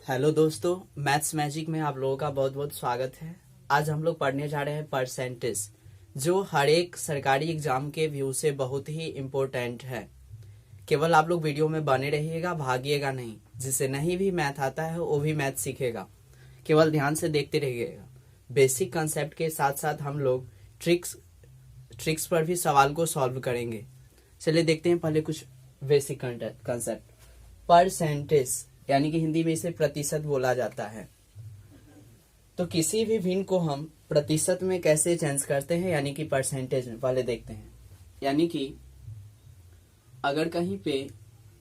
Hello दोस्तों, maths magic में आप लोगों का बहुत बहुत स्वागत है। आज हम लोग पढ़ने जा रहे हैं परसेंटेज, जो हर एक सरकारी एग्जाम के व्यू से बहुत ही इम्पोर्टेंट है। केवल आप लोग वीडियो में बने रहिएगा, भागिएगा नहीं। जिसे नहीं भी मैथ आता है वो भी मैथ सीखेगा, केवल ध्यान से देखते रहिएगा। बेसिक कंसेप्ट के साथ साथ हम लोग ट्रिक्स ट्रिक्स पर भी सवाल को सॉल्व करेंगे। चलिए देखते हैं पहले कुछ बेसिक कंसेप्ट। परसेंटेज यानी कि हिंदी में इसे प्रतिशत बोला जाता है। तो किसी भी भिन्न को हम प्रतिशत में कैसे चेंज करते हैं, यानी कि परसेंटेज में, पहले देखते हैं। यानी कि अगर कहीं पे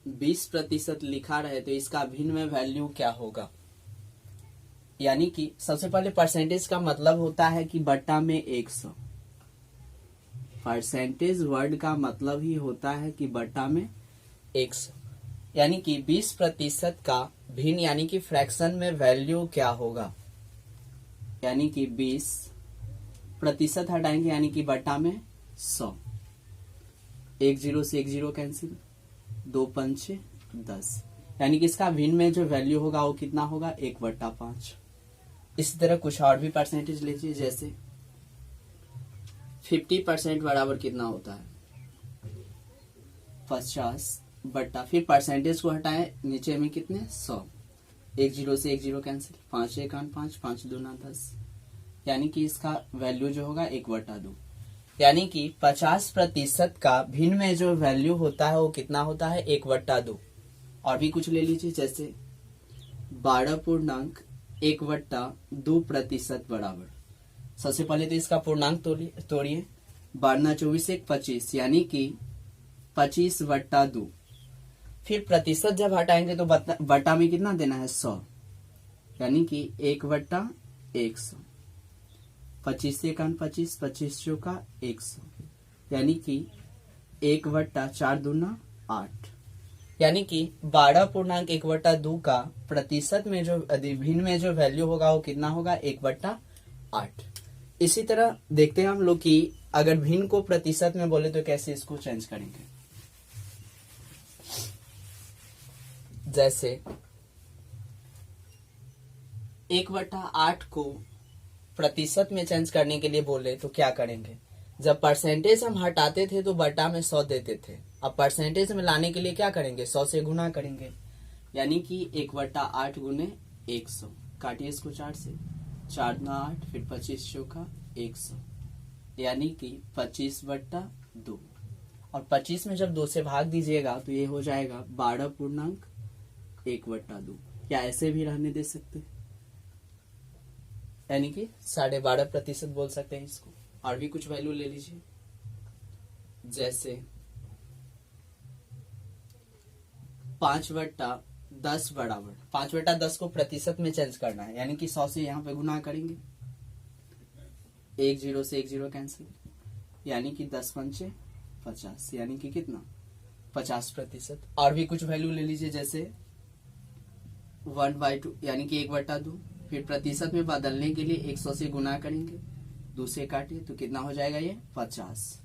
20% लिखा रहे तो इसका भिन्न में वैल्यू क्या होगा। यानी कि सबसे पहले परसेंटेज का मतलब होता है कि बट्टा में 100। परसेंटेज वर्ड का मतलब ही होता है कि बट्टा में 100, यानी कि 20% का भिन्न यानी कि फ्रैक्शन में वैल्यू क्या होगा। यानी कि 20% हटाएंगे यानी कि बट्टा में 100। 1 0 से 1 0 कैंसिल, 2 पंचे 10, यानी कि इसका भिन्न में जो वैल्यू होगा वो कितना होगा, 1/5। इसी तरह कुछ और भी परसेंटेज लीजिए, जैसे 50% बराबर कितना होता है, 50 बट्टा, फिर परसेंटेज को हटाए, नीचे में कितने, 100। 1 0 से 1 0 कैंसिल, 5 1 5, 5 2 10, यानी कि इसका वैल्यू जो होगा 1/2। यानी कि 50% का भिन्न में जो वैल्यू होता है वो कितना होता है, 1/2। और भी कुछ ले लीजिए, जैसे 12.1/2% बराबर। सबसे पहले तो इसका पूर्णांक तोड़िए। 12 24 1 25, यानी कि 25/2। फिर प्रतिशत जब हटाएंगे तो बट्टा में कितना देना है, 100, यानी कि 1/100। 25 से 25, 25 चौका 100, यानी कि 1/4 दूना 8, यानी कि 12.1/2 का प्रतिशत में जो भिन्न में जो वैल्यू होगा वो कितना होगा, 1/8। इसी तरह देखते हैं हम लोग कि अगर भिन्न को प्रतिशत में बोले तो कैसे इसको चेंज करेंगे। जैसे 1/8 को प्रतिशत में चेंज करने के लिए बोले तो क्या करेंगे। जब परसेंटेज हम हटाते थे तो बट्टा में 100 देते थे, अब परसेंटेज में लाने के लिए क्या करेंगे, 100 से गुना करेंगे, यानी कि 1/8 गुने 100। काटिए इसको 4 से, 4 9 8, फिर 25 चौका 100, यानी कि 25/2। और 25 में जब 2 से भाग दीजिएगा तो ये हो जाएगा 12.1/2, या ऐसे भी रहने दे सकते, यानी कि 12.5% बोल सकते हैं इसको। और भी कुछ वैल्यू ले लीजिए, जैसे 5/10 बराबर, 5/10 को प्रतिशत में चेंज करना है, यानी कि 100 से यहाँ पे गुना करेंगे। 1 0 से 1 0 कैंसिल, यानी कि 10 पंचे 50, यानी कि कितना, 50%। और भी कुछ वैल्यू ले लीजिए, जैसे 1/2, यानी कि 1/2। फिर प्रतिशत में बदलने के लिए 100 से गुना करेंगे, 2 से काटिए तो कितना हो जाएगा, ये 50,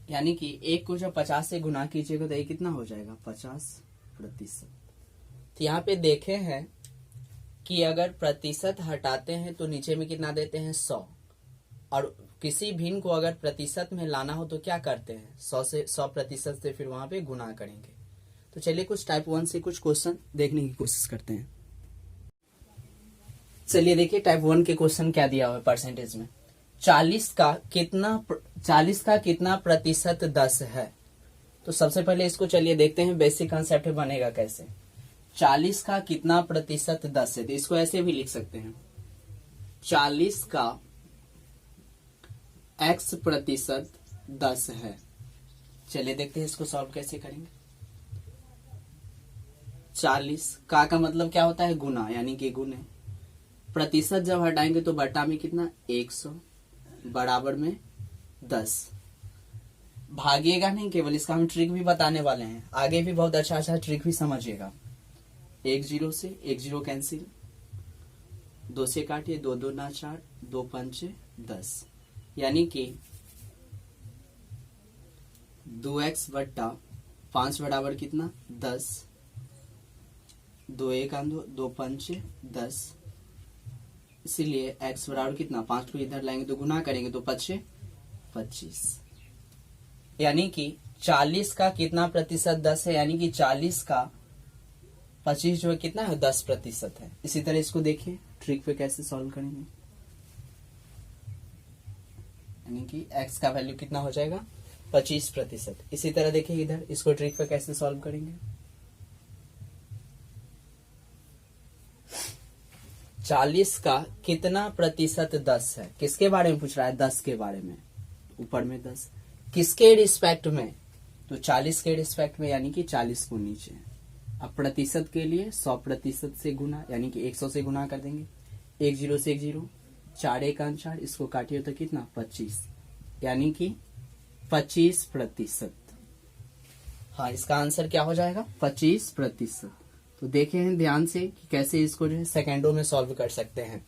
यानी कि 1 को जब 50 से गुना कीजिएगा तो ये कितना हो जाएगा, 50%। तो यहाँ पे देखे हैं कि अगर प्रतिशत हटाते हैं तो नीचे में कितना देते हैं, 100। और किसी भिन्न को अगर प्रतिशत में लाना हो तो क्या करते हैं, 100% से फिर वहां पे गुना करेंगे। तो चलिए कुछ टाइप 1 से कुछ क्वेश्चन देखने की कोशिश करते हैं। चलिए देखिए टाइप 1 के क्वेश्चन क्या दिया हुआ है परसेंटेज में। 40 का कितना प्रतिशत 10 है। तो सबसे पहले इसको चलिए देखते हैं बेसिक कंसेप्ट बनेगा कैसे। 40 का कितना प्रतिशत 10 है, तो इसको ऐसे भी लिख सकते हैं, 40 का x% 10 है। चलिए देखते हैं इसको सॉल्व कैसे करेंगे। 40 का मतलब क्या होता है, गुना, यानी कि गुने। प्रतिशत जब हटाएंगे तो बट्टा में कितना, 100 बराबर में 10। भागिएगा नहीं, केवल इसका हम ट्रिक भी बताने वाले हैं, आगे भी बहुत अच्छा ट्रिक भी समझिएगा। 1 0 से 1 0 कैंसिल, 2 से काटिए, 2 2 4, 2 पंचे 10, यानी कि 2x/5 बराबर कितना, 10। दो एक आंदो, दो पंचे 10, इसीलिए x बराबर कितना, 5 को इधर लाएंगे तो गुना करेंगे तो 5 25, यानी कि 40 का कितना प्रतिशत 10 है, यानी कि 40 का 25 जो है कितना है 10% है। इसी तरह इसको देखिए ट्रिक पे कैसे सॉल्व करेंगे, यानी कि x का वैल्यू कितना हो जाएगा 25%। इसी तरह देखिए इधर इसको ट्रिक पे कैसे सॉल्व करेंगे, 40 का कितना प्रतिशत 10 है, किसके बारे में पूछ रहा है 10 के बारे में, ऊपर में 10 किसके रिस्पेक्ट में, तो 40 के रिस्पेक्ट में, यानी कि 40 को नीचे। अब प्रतिशत के लिए 100% से गुना, यानी कि 100 से गुना कर देंगे, 1 0 से 1 0, 4 1 4, इसको काटिए तो कितना 25, यानी कि 25%। हाँ, इसका आंसर क्या हो जाएगा 25%। तो देखे हैं ध्यान से कि कैसे इसको जो है सेकेंडों में सॉल्व कर सकते हैं।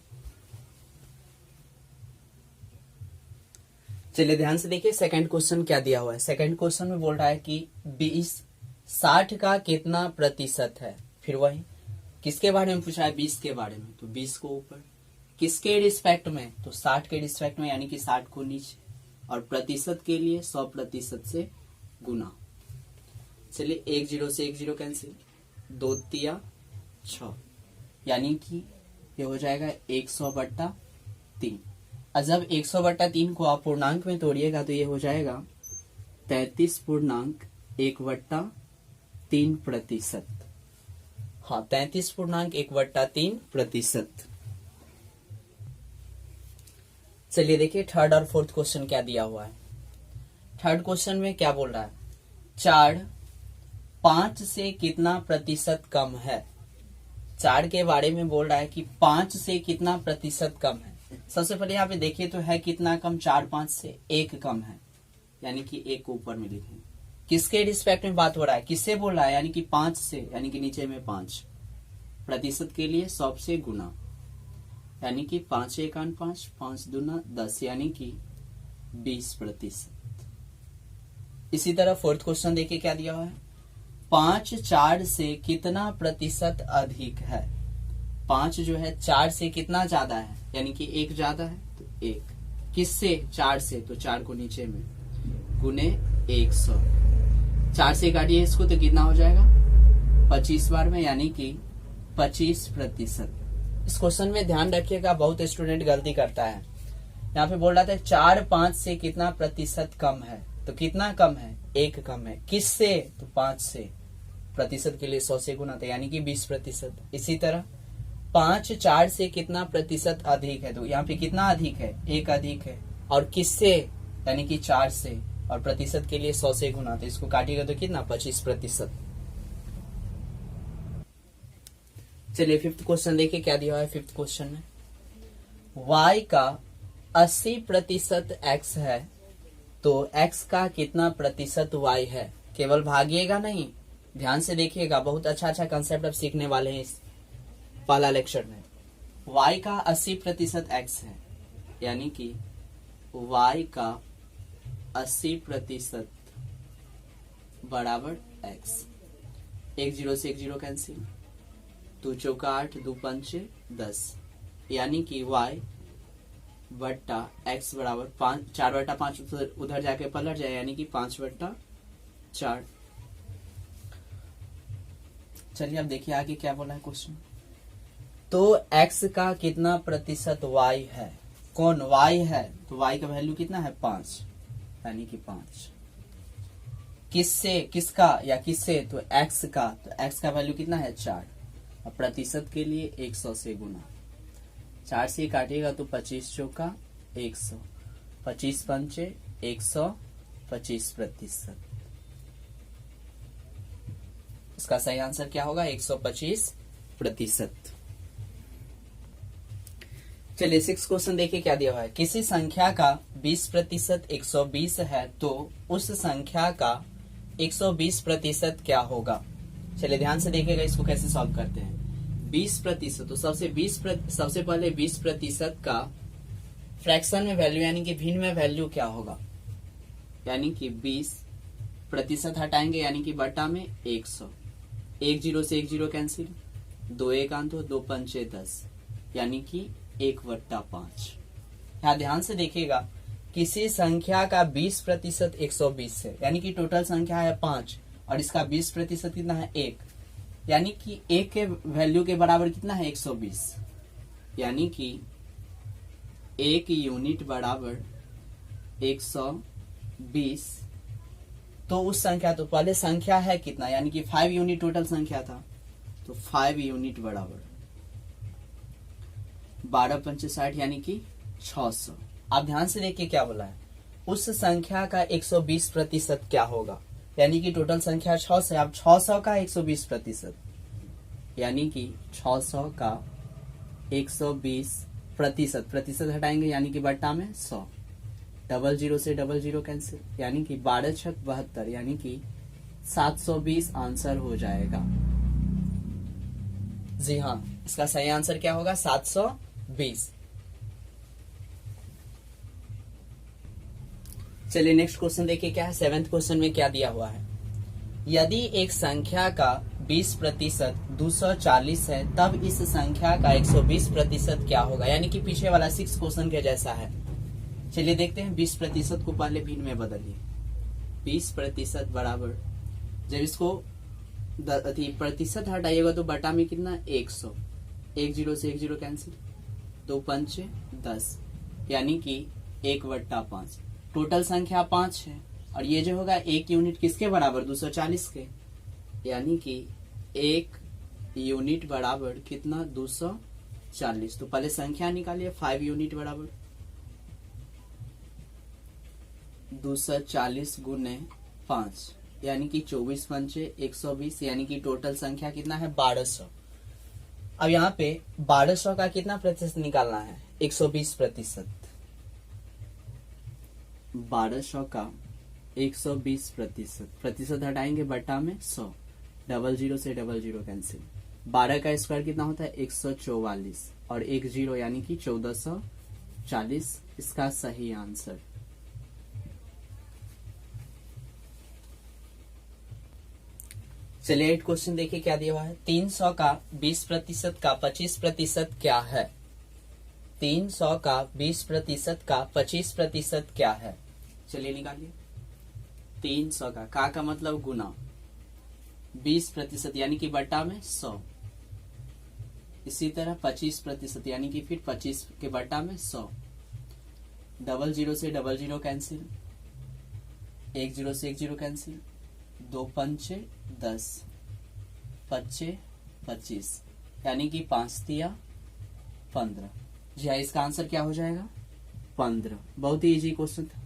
चलिए ध्यान से देखिए सेकंड क्वेश्चन क्या दिया हुआ है। सेकंड क्वेश्चन में बोल रहा है कि 60 का कितना प्रतिशत है, फिर वही किसके बारे में पूछा है 20 के बारे में, तो 20 को ऊपर, किसके रिस्पेक्ट में, तो 60 के रिस्पेक्ट में, यानी कि 60 को नीचे, और प्रतिशत के लिए 100% से गुना। चलिए 1 0 से 1 0 कैंसिल, 2 3 6, यानी कि ये हो जाएगा 100/3। और जब 100/3 को आप पूर्णांक में तोड़िएगा तो ये हो जाएगा 33.1/3%। हाँ, 33.1/3%। चलिए देखिए थर्ड और फोर्थ क्वेश्चन क्या दिया हुआ है। थर्ड क्वेश्चन में क्या बोल रहा है, 4 5 से कितना प्रतिशत कम है। 4 के बारे में बोल रहा है कि 5 से कितना प्रतिशत कम है। सबसे पहले यहाँ पे देखिए तो है कितना कम, 4 5 से 1 कम है, यानी कि 1 को ऊपर में लिखेंगे। किसके रिस्पेक्ट में बात हो रहा है, किससे बोल रहा है, यानी कि 5 से, यानी कि नीचे में 5, प्रतिशत के लिए 100 से गुना, यानी कि 5 1 5, 5 दूना 10, यानी कि 20%। इसी तरह फोर्थ क्वेश्चन देखिए क्या दिया हुआ है, 5 4 से कितना प्रतिशत अधिक है। 5 जो है 4 से कितना ज्यादा है, यानी कि 1 ज्यादा है, तो 1 किससे, 4 से, तो 4 को नीचे में गुने 100, 4 से काटिए इसको तो कितना हो जाएगा 25 बार में, यानी कि 25%। इस क्वेश्चन में ध्यान रखिएगा, बहुत स्टूडेंट गलती करता है। यहाँ पे बोल रहा था 4 5 से कितना प्रतिशत कम है, तो कितना कम है, 1 कम है, किससे, तो 5 से, प्रतिशत के लिए 100 से गुना था, यानी कि 20%। इसी तरह 5 4 से कितना प्रतिशत अधिक है, तो यहाँ पे कितना अधिक है, 1 अधिक है, और किससे, यानी कि 4 से, और प्रतिशत के लिए 100 से गुना, तो इसको काटिएगा तो कितना 25%। चलिए फिफ्थ क्वेश्चन देखिए क्या दिया हुआ है। फिफ्थ क्वेश्चन में y का 80% x है, तो x का कितना प्रतिशत y है। केवल भागिएगा नहीं, ध्यान से देखिएगा, बहुत अच्छा अच्छा कंसेप्ट अब सीखने वाले हैं इस पहला लेक्चर में। y का 80% x है, यानी कि y का 80% बराबर x। 1 0 से 1 0 कैंसिल, 2 चौका 8, 2 पंचे 10, यानी कि y बट्टा x बराबर 4/5 उधर जाके पलट जाए, यानी कि 5/4। चलिए अब देखिए आगे क्या बोला है क्वेश्चन। तो x का कितना प्रतिशत y है, कौन y है, तो y का वैल्यू कितना है 5, यानी कि 5। किससे, किसका या किससे, तो x का, तो x का वैल्यू कितना है 4, और प्रतिशत के लिए 100 से गुना, 4 से काटिएगा तो 25 चौका 100, 25 पंचे 100, 25%। इसका सही आंसर क्या होगा 125%। चलिए 6 क्वेश्चन देखिए क्या दिया हुआ है। किसी संख्या का 20% 120 है, तो उस संख्या का 120% क्या होगा। चलिए ध्यान से देखिएगा इसको कैसे सॉल्व करते हैं। 20%, तो सबसे पहले 20% का फ्रैक्शन में वैल्यू, यानी कि भिन्न में वैल्यू क्या होगा, यानी कि 20% हटाएंगे, यानी कि बटा में 100। 1 0 से 1 0 कैंसिल, 2 एकांत 2 पंचे 10 यानी कि 1/5। यहाँ ध्यान से देखिएगा, किसी संख्या का 20% 120 है, यानी कि टोटल संख्या है 5 और इसका 20% कितना है 1, यानी कि 1 के वैल्यू के बराबर कितना है 120, यानी कि 1 यूनिट बराबर 120। तो उस संख्या, तो पहले संख्या है कितना, यानी कि 5 यूनिट टोटल संख्या था, तो 5 यूनिट बराबर 12 पंचे 60 यानी कि 600। आप ध्यान से देखिए क्या बोला है, उस संख्या का 120% क्या होगा, यानी कि टोटल संख्या 600 है, अब 600 का 120%, यानी कि 600 का 120%, प्रतिशत हटाएंगे यानी कि बट्टा में 100, 00 से 00 कैंसिल, यानी कि 12 छक 72, यानी कि 720 आंसर हो जाएगा। जी हाँ, इसका सही आंसर क्या होगा 720। चलिए नेक्स्ट क्वेश्चन देखिए क्या है। 7th क्वेश्चन में क्या दिया हुआ है, यदि एक संख्या का 20% 240 है तब इस संख्या का 120% क्या होगा, यानी कि पीछे वाला 6 क्वेश्चन के जैसा है। चलिए देखते हैं, 20% को पहले भिन्न में बदलिए। 20% बराबर, जब इसको प्रतिशत हटाइएगा तो बटा में कितना 100, 10 से 10 कैंसिल, 2 पंचे 10 यानी कि 1/5। टोटल संख्या 5 है और ये जो होगा 1 यूनिट किसके बराबर 240 के, यानी कि 1 यूनिट बराबर कितना 240। तो पहले संख्या निकालिए, 5 यूनिट बराबर 240 गुने 5 यानी कि 24 पंचे 120, यानी कि टोटल संख्या कितना है 1200। अब यहाँ पे 1200 का कितना प्रतिशत निकालना है 120%, 1200 का 120%, प्रतिशत हटाएंगे बट्टा में 100, 00 से 00 कैंसिल, 12 का स्क्वायर कितना होता है 144 और 10 यानी कि 1440 इसका सही आंसर। चलिए 8 क्वेश्चन देखिए क्या दिया हुआ है, 300 का 20% का 25% क्या है। 300 का 20% का 25% क्या है, चलिए निकालिए। 300 का मतलब गुना, 20% यानी कि बट्टा में 100, इसी तरह 25% यानी कि फिर 25 के बट्टा में 100, 00 से 00 कैंसिल, 10 से 10 कैंसिल, 2 पंचे 10, 25 25 यानी कि 5 तिया 15। जी हाँ, इसका आंसर क्या हो जाएगा 15। बहुत ही इजी क्वेश्चन था।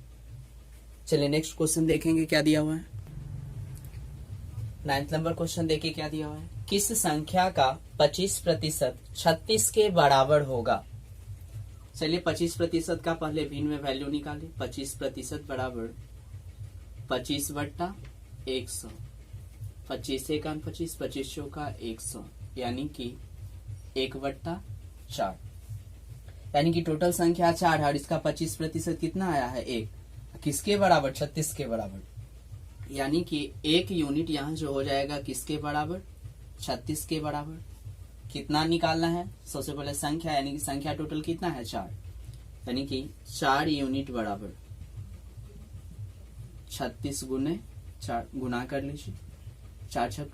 चलिए नेक्स्ट क्वेश्चन देखेंगे क्या दिया हुआ है। 9th नंबर क्वेश्चन देखिए क्या दिया हुआ है, किस संख्या का 25% 36 के बराबर होगा। चलिए 25% का पहले भिन्न में वैल्यू निकाले, 25% बराबर 25/100, 25 एकान 25, 25 चौका 100 यानी कि 1/4, यानी कि टोटल संख्या 4 है और इसका 25% कितना आया है 1, किसके बराबर 36 के बराबर, यानी कि 1 यूनिट यहाँ जो हो जाएगा किसके बराबर 36 के बराबर। कितना निकालना है, सबसे पहले संख्या, यानी कि संख्या टोटल कितना है 4, यानी कि 4 यूनिट बराबर 36 गुने 4, गुना कर लीजिए, 4 6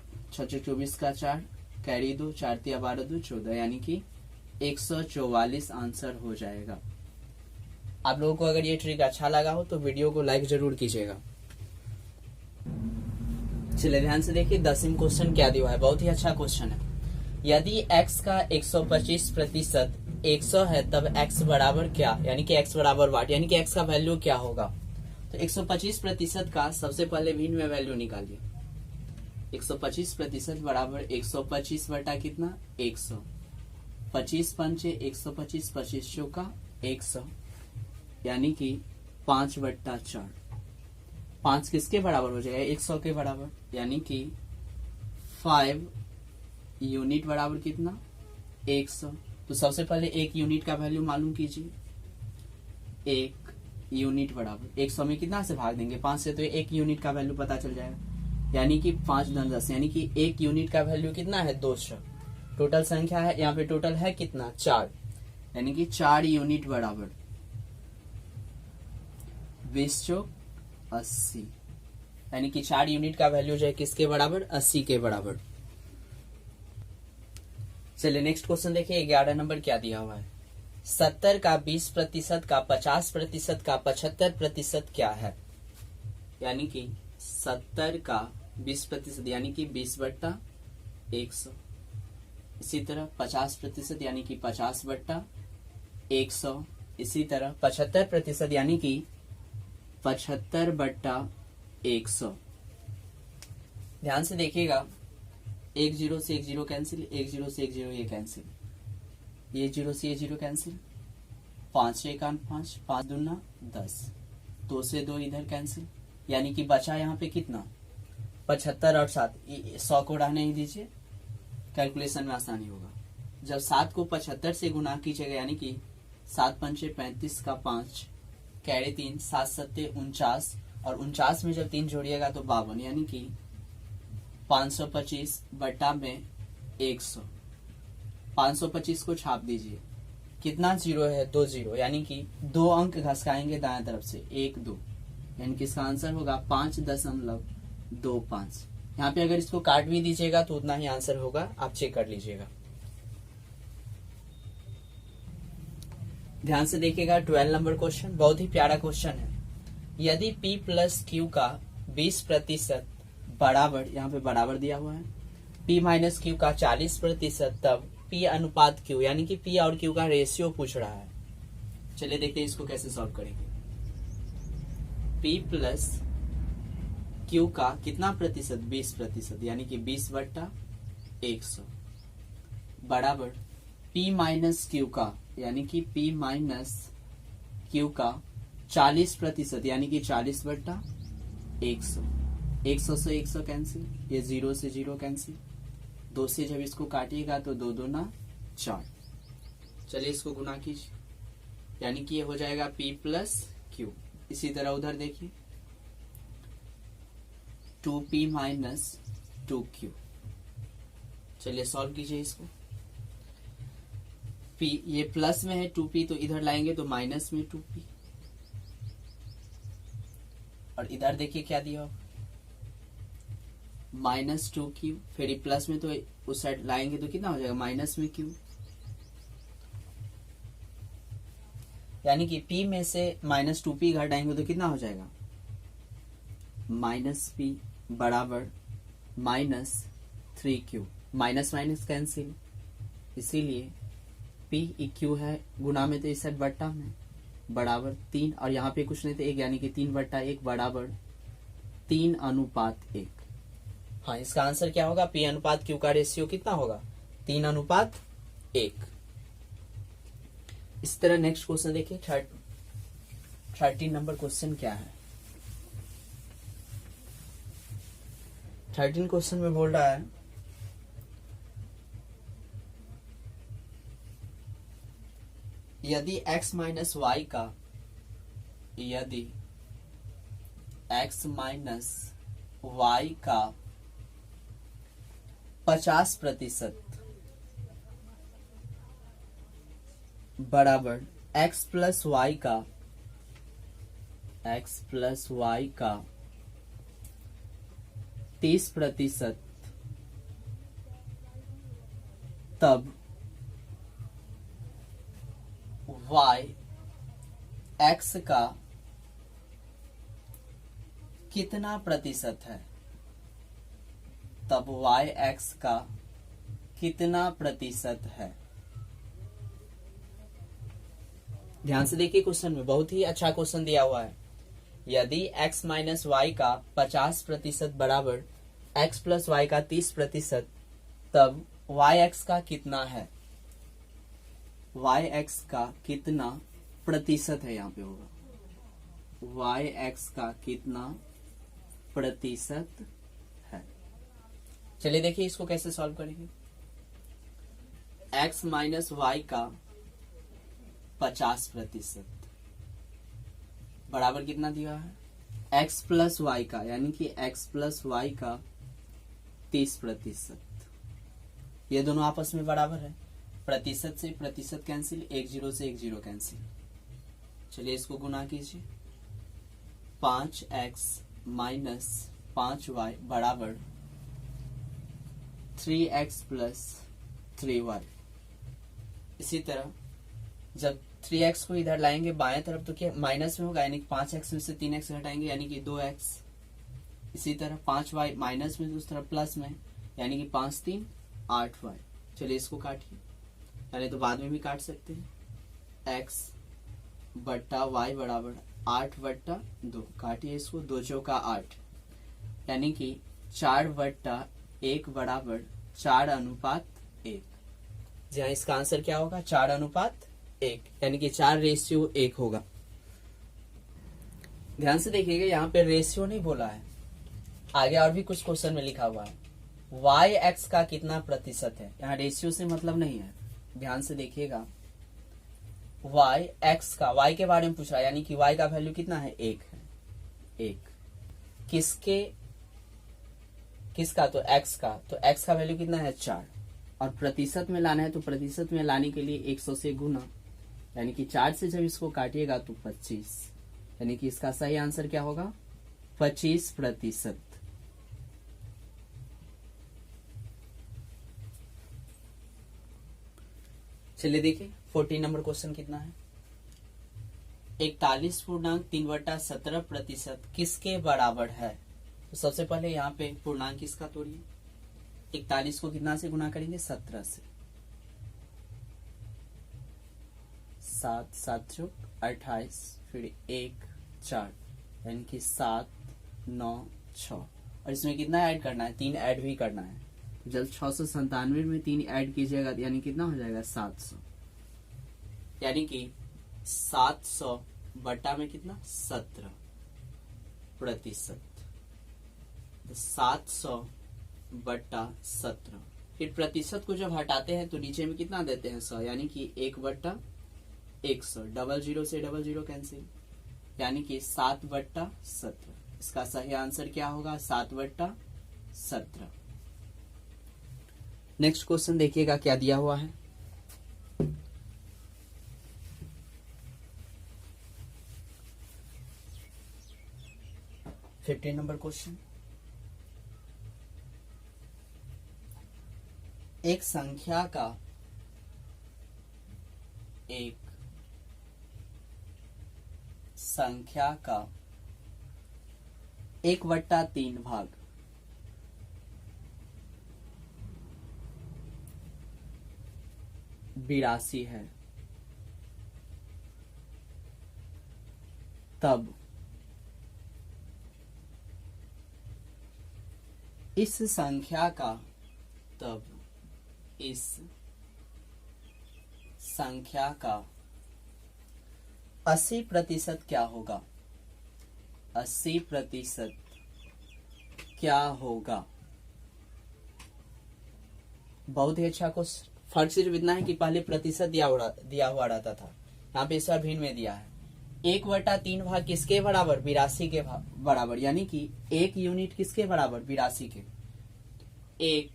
24 का 4 कैरी 2, 4 तिया 12 2 14 यानी कि 144 आंसर हो जाएगा। आप लोगों को अगर ये ट्रिक अच्छा लगा हो तो वीडियो को लाइक जरूर कीजिएगा। चलिए ध्यान से देखिए 10वां क्वेश्चन क्या दिया है, बहुत ही अच्छा क्वेश्चन है। यदि x का 125% 100 है तब x बराबर क्या, यानी कि x बराबर वाट, यानी कि x का वैल्यू क्या होगा। तो 125% का सबसे पहले भिन्न में वैल्यू निकालिए। 125% बराबर 125 बटा कितना 100, 25 पंचे 125, 25 चौका 100 यानी कि 5/4। 5 किसके बराबर हो जाएगा 100 के बराबर, यानी कि 5 यूनिट बराबर कितना 100। तो सबसे पहले 1 यूनिट का वैल्यू मालूम कीजिए। 1 यूनिट बराबर 100 में कितना से भाग देंगे 5 से, तो 1 यूनिट का वैल्यू पता चल जाएगा, यानी कि 5 × 10 यानी कि 1 यूनिट का वैल्यू कितना है 200। टोटल संख्या है, यहाँ पे टोटल है कितना 4, यानी कि 4 यूनिट बराबर 20 चौक 80, यानी कि 4 यूनिट का वैल्यू जो है किसके बराबर 80 के बराबर। चलिए नेक्स्ट क्वेश्चन देखिए 11 नंबर क्या दिया हुआ है। 70 का 20% का 50% का 75% क्या है, यानी कि 70 का 20% यानी कि 20/100, इसी तरह 50% यानी कि 50/100, इसी तरह 75% यानी कि 75/100। ध्यान से देखिएगा, 1 0 से 1 0 कैंसिल, 1 0 से 1 0 ये कैंसिल, ये 0 से ये 0 कैंसिल, 5 से 1 5, 5 दूना 10, 2 से 2 इधर कैंसिल, यानी कि बचा यहाँ पे कितना 75 और 7, 100 को उड़ाने ही दीजिए, कैलकुलेशन में आसानी होगा। जब 7 को 75 से गुना कीजिएगा, यानी कि 7 पंचे 35 का 5 कैरी 3, 7 सत्ते 49, और 49 में जब 3 जोड़िएगा तो 52, यानी कि 525 बटा में 100। 525 को छाप दीजिए, कितना जीरो है 2 0, यानी कि 2 अंक घसकाएंगे दाएं तरफ से 1 2, यानी कि इसका आंसर होगा 5.25। यहाँ पे अगर इसको काट भी दीजिएगा तो उतना ही आंसर होगा, आप चेक कर लीजिएगा। ध्यान से देखिएगा 12 नंबर क्वेश्चन, बहुत ही प्यारा क्वेश्चन है। यदि P प्लस Q का 20% बराबर, यहाँ पे बराबर दिया हुआ है, P माइनस Q का 40%, तब P अनुपात Q, यानी कि P और Q का रेशियो पूछ रहा है। चलिए देखते हैं इसको कैसे सॉल्व करेंगे। P प्लस Q का कितना प्रतिशत 20%, यानी कि 20/100 बराबर P माइनस Q का, यानी कि P माइनस Q का 40%, यानी कि 40/100। 100 से 100 कैंसिल, ये 0 से 0 कैंसिल, 2 से जब इसको काटिएगा तो 2 दूना 4। चलिए इसको गुना कीजिए, यानी कि ये हो जाएगा P प्लस Q। इसी तरह उधर देखिए 2P माइनस 2Q। चलिए सॉल्व कीजिए इसको। P ये प्लस में है 2P, तो इधर लाएंगे तो माइनस में 2P, और इधर देखिए क्या दिया माइनस 2Q, फिर ये प्लस में तो उस साइड लाएंगे तो कितना हो जाएगा माइनस में Q, यानी कि P में से माइनस 2P घटाएंगे तो कितना हो जाएगा माइनस P बराबर minus 3Q। Minus minus cancel, इसीलिए P Q है गुना में तो इस साइड बट्टा में बराबर 3, और यहाँ पे कुछ नहीं तो 1, यानी कि 3/1 बराबर 3:1। हाँ, इसका आंसर क्या होगा, P अनुपात Q का रेशियो कितना होगा 3:1। इस तरह नेक्स्ट क्वेश्चन देखिए 13 नंबर क्वेश्चन क्या है। 13 क्वेश्चन में बोल रहा है यदि x माइनस वाई का, यदि x माइनस वाई का 50% बराबर x प्लस वाई का, x प्लस वाई का 30%, तब y x का कितना प्रतिशत है, तब y x का कितना प्रतिशत है। ध्यान से देखिए क्वेश्चन में, बहुत ही अच्छा क्वेश्चन दिया हुआ है। यदि x माइनस वाई का 50% बराबर x प्लस वाई का 30%, तब y x का कितना है, y x का कितना प्रतिशत है, यहाँ पे होगा y x का कितना प्रतिशत है। चलिए देखिए इसको कैसे सॉल्व करेंगे। x माइनस वाई का 50% बराबर कितना दिया है x प्लस वाई का, यानी कि x प्लस वाई का 30%, ये दोनों आपस में बराबर है, प्रतिशत से प्रतिशत कैंसिल, एक जीरो से एक जीरो कैंसिल। चलिए इसको गुना कीजिए, 5x माइनस 5y बराबर 3x प्लस 3y। इसी तरह जब 3x को इधर लाएंगे बाएं तरफ तो क्या माइनस में होगा, यानी कि 5x में से 3x घटाएंगे यानी कि 2x। इसी तरह 5y माइनस में उस तरफ प्लस में, यानी कि 5 3 8y। चलिए इसको काटिए, यानी तो बाद में भी काट सकते हैं। x बट्टा y बराबर 8 बट्टा 2, काटिए इसको, 2 चौका 8, यानी कि 4 बट्टा 1 बराबर 4:1। जी हाँ, इसका आंसर क्या होगा, 4:1, यानी कि 4:1 होगा। ध्यान से देखिएगा, यहाँ पे रेशियो नहीं बोला है, आगे और भी कुछ क्वेश्चन में लिखा हुआ है y x का कितना प्रतिशत है, यहाँ रेशियो से मतलब नहीं है। ध्यान से देखिएगा, y x का, y के बारे में पूछ रहा है, यानी कि y का वैल्यू कितना है, 1 है। 1 किसका, तो x का, तो x का वैल्यू कितना है, 4, और प्रतिशत में लाना है, तो प्रतिशत में लाने के लिए 100 से गुना, यानी कि 4 से जब इसको काटिएगा तो 25, यानी कि इसका सही आंसर क्या होगा, 25%। चलिए देखिए 14 नंबर क्वेश्चन कितना है, 41.3/17% किसके बराबर है। तो सबसे पहले यहाँ पे पूर्णांक किसका तोड़िए, 41 को कितना से गुना करेंगे, 17 से, 7 7 चौक 28, फिर 1 4, यानी कि 7 9 6, और इसमें कितना ऐड करना है, 3 ऐड भी करना है। जब 697 में 3 ऐड कीजिएगा यानी कितना हो जाएगा, 700, यानी कि 700 बटा में कितना, 17%। 700 बटा 17, फिर प्रतिशत को जब हटाते हैं तो नीचे में कितना देते हैं, 100, यानी कि 1/100, डबल जीरो से डबल जीरो कैंसिल, यानी कि 7/17। इसका सही आंसर क्या होगा, 7/17। नेक्स्ट क्वेश्चन देखिएगा क्या दिया हुआ है, फिफ्टीन नंबर क्वेश्चन, एक संख्या का 1/3 भाग 82 है, तब इस संख्या का 80% क्या होगा, 80% क्या होगा। बहुत ही अच्छा क्वेश्चन। फर्क सिर्फ इतना है कि पहले प्रतिशत दिया हुआ रहता था, यहाँ पे इस बार भिन्न में दिया है। 1/3 भाग किसके बराबर, 82 के बराबर, यानी कि 1 यूनिट किसके बराबर, 82 के। 1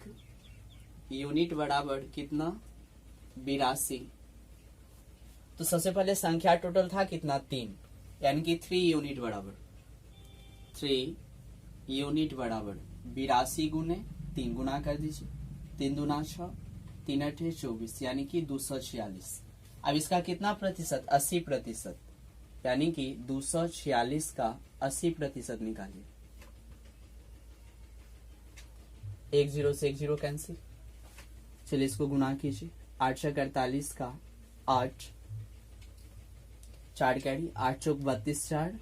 यूनिट बराबर कितना, 82। तो सबसे पहले संख्या टोटल था कितना, 3, यानी कि 3 यूनिट बराबर 3 यूनिट बराबर 82 गुने 3, गुना कर दीजिए, 3 दूना 6, 3 8 24, यानी कि 246। अब इसका कितना प्रतिशत, 80%, यानी कि 246 का 80% निकालिए। 1 0 से 1 0 कैंसिल, चलिए इसको गुना कीजिए, 8 6 48 का 8, 4 कैरी, 8 चौक 32, 4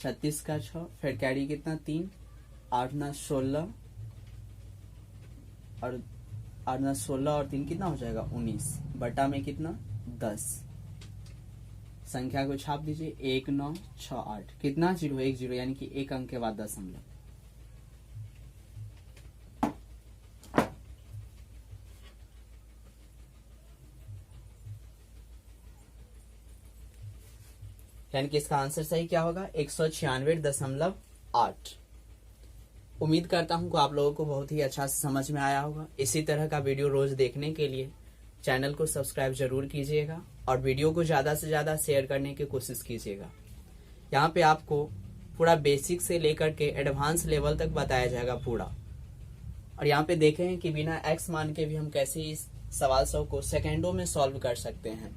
36 का 6, फिर कैरी कितना 3, 8 9 16, और 8 9 16 और 3 कितना हो जाएगा, 19, बटा में कितना 10। संख्या को छाप दीजिए, 1 9 6 8, कितना 0 1 0, यानी कि 1 अंक के बाद दशमलव। यानी कि इसका आंसर सही क्या होगा, 196.8। उम्मीद करता हूँ कि आप लोगों को बहुत ही अच्छा से समझ में आया होगा। इसी तरह का वीडियो रोज देखने के लिए चैनल को सब्सक्राइब जरूर कीजिएगा और वीडियो को ज़्यादा से ज़्यादा शेयर करने की कोशिश कीजिएगा। यहाँ पे आपको पूरा बेसिक से लेकर के एडवांस लेवल तक बताया जाएगा पूरा। और यहाँ पे देखें कि बिना एक्स मान के भी हम कैसे इस सवाल 100 को सेकेंडों में सॉल्व कर सकते हैं।